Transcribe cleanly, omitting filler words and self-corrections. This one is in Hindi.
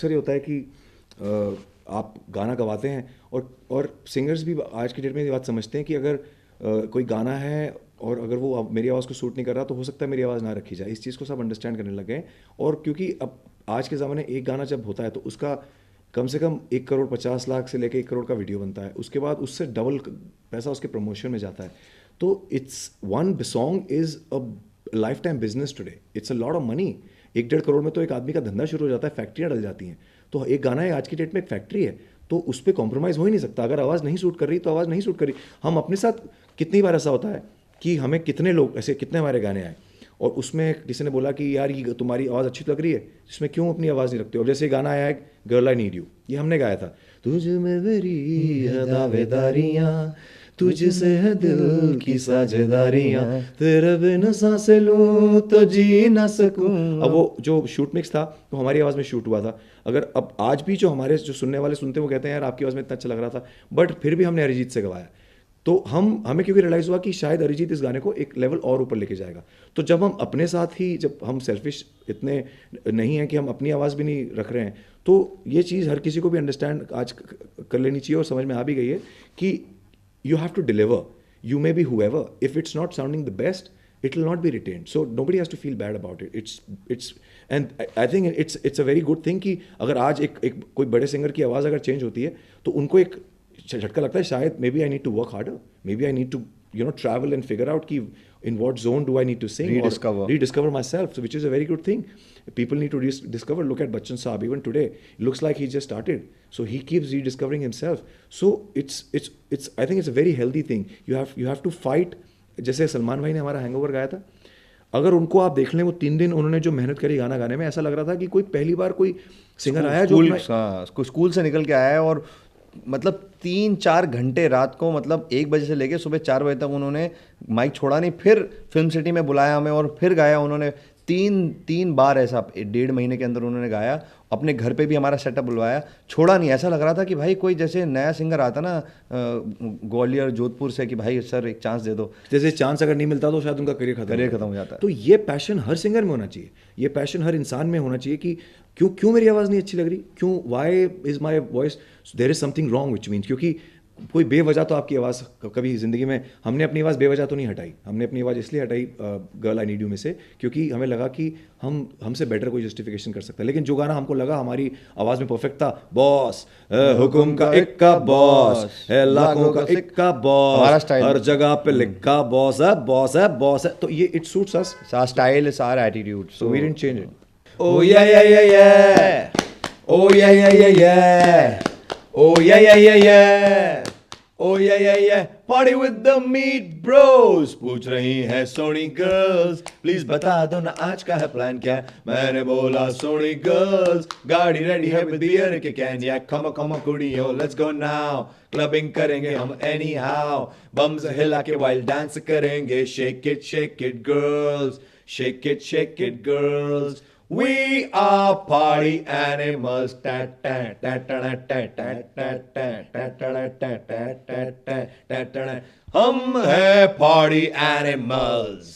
अक्सर ये होता है कि आप गाना गवाते हैं और सिंगर्स भी आज की डेट में ये बात समझते हैं कि अगर कोई गाना है और अगर वो मेरी आवाज़ को सूट नहीं कर रहा तो हो सकता है मेरी आवाज़ ना रखी जाए। इस चीज़ को सब अंडरस्टैंड करने लग गए। और क्योंकि अब आज के ज़माने एक गाना जब होता है तो उसका कम से कम 1,50,00,000 से लेकर 1 करोड़ का वीडियो बनता है, उसके बाद उससे डबल पैसा उसके प्रमोशन में जाता है। तो it's one song is a life time business today, it's a lot of money. 1-1.5 crore में तो एक आदमी का धंधा शुरू हो जाता है, फैक्ट्रियाँ डल जाती हैं। तो एक गाना है आज की डेट में एक फैक्ट्री है, तो उस पर कॉम्प्रोमाइज़ हो ही नहीं सकता। अगर आवाज़ नहीं सूट कर रही तो आवाज़ नहीं सूट कर रही। हम अपने साथ कितनी बार ऐसा होता है कि हमें कितने लोग ऐसे कितने हमारे गाने आए और उसमें किसी ने बोला कि यार ये तुम्हारी आवाज़ अच्छी लग रही है, इसमें क्यों अपनी आवाज़ नहीं रखते हो। अब जैसे गाना आया है गर्ल आई नीड यू, ये हमने गाया था। तुझ में मेरी दावेदारियाँ, तुझसे है दिल की साझेदारियाँ, तेरे बिन सांसें लूं तो जी ना सकूं। अब वो जो शूट मिक्स था तो हमारी आवाज़ में शूट हुआ था। अगर अब आज भी जो हमारे जो सुनने वाले सुनते हैं वो कहते हैं यार आपकी आवाज़ में इतना अच्छा लग रहा था, बट फिर भी हमने अरिजीत से गवाया। तो हमें क्योंकि रियलाइज़ हुआ कि शायद अरिजीत इस गाने को एक लेवल और ऊपर लेके जाएगा। तो जब हम अपने साथ ही, जब हम सेल्फिश इतने नहीं हैं कि हम अपनी आवाज़ भी नहीं रख रहे हैं, तो ये चीज़ हर किसी को भी अंडरस्टैंड आज कर लेनी चाहिए और समझ में आ भी गई है कि you have to deliver. You may be whoever. If it's not sounding the best, it will not be retained. So nobody has to feel bad about it. And I think it's a very good thing कि अगर आज एक कोई बड़े सिंगर की आवाज़ अगर चेंज होती है तो उनको एक झटका लगता है, शायद maybe I need to work harder, maybe I need to travel and figure out कि in what zone do I need to sing or rediscover myself, so which is a very good thing. People need to discover. Look at Bachchan Saab, even today it looks like he just started, so he keeps rediscovering himself. So it's I think it's a very healthy thing. You have to fight. जैसे सलमान भाई ने हमारा हैंगओवर गाया था, अगर उनको आप देख लें वो 3 दिन उन्होंने जो मेहनत करी गाना गाने में, ऐसा लग रहा था कि कोई पहली बार कोई सिंगर आया जो स्कूल से निकल के आया है। और मतलब 3-4 घंटे रात को, मतलब 1 बजे से लेके सुबह 4 बजे तक उन्होंने माइक छोड़ा नहीं। फिर फिल्म सिटी में बुलाया हमें और फिर गाया उन्होंने 3 बार ऐसा 1.5 महीने के अंदर उन्होंने गाया। अपने घर पे भी हमारा सेटअप बुलवाया, छोड़ा नहीं। ऐसा लग रहा था कि भाई कोई जैसे नया सिंगर आता ना ग्वालियर जोधपुर से कि भाई सर एक चांस दे दो। जैसे चांस अगर नहीं मिलता तो शायद उनका करियर खत्म हो जाता है। तो ये पैशन हर सिंगर में होना चाहिए, ये पैशन हर इंसान में होना चाहिए कि क्यों मेरी आवाज़ नहीं अच्छी लग रही, क्यों, why is my voice, there is something wrong, which means क्योंकि कोई बेवजह तो आपकी आवाज़ कभी ज़िंदगी में, हमने अपनी आवाज़ बेवजह तो नहीं हटाई। हमने अपनी आवाज़ इसलिए हटाई गर्ल आई नीड यू में से क्योंकि हमें लगा कि हमसे बेटर कोई जस्टिफिकेशन कर सकता है। लेकिन जो गाना हमको लगा हमारी आवाज़ में परफेक्ट था, बॉस हुकुम का इक्का बॉस है, लाखों का इक्का बॉस, हर जगह पे लिखा बॉस है बॉस है बॉस है, तो ये it suits us, our style is our attitude, so we didn't change it. Oh yeah yeah yeah yeah. Oh yeah yeah yeah yeah. Oh yeah yeah yeah yeah. Oh yeah yeah yeah. Party with the meat bros. पूछ रही है सोनी गर्ल्स, प्लीज बता दो ना आज का है प्लान क्या। मैंने बोला सोनी गर्ल्स, गाड़ी रेडी है विद बियर के कैन, या कम कुड़ियों लेट्स गो नाउ, क्लबिंग करेंगे हम एनी हाउ, बम्स हिला के वाइल्ड डांस करेंगे, shake it girls, shake it girls, we are party animals. हम है party animals.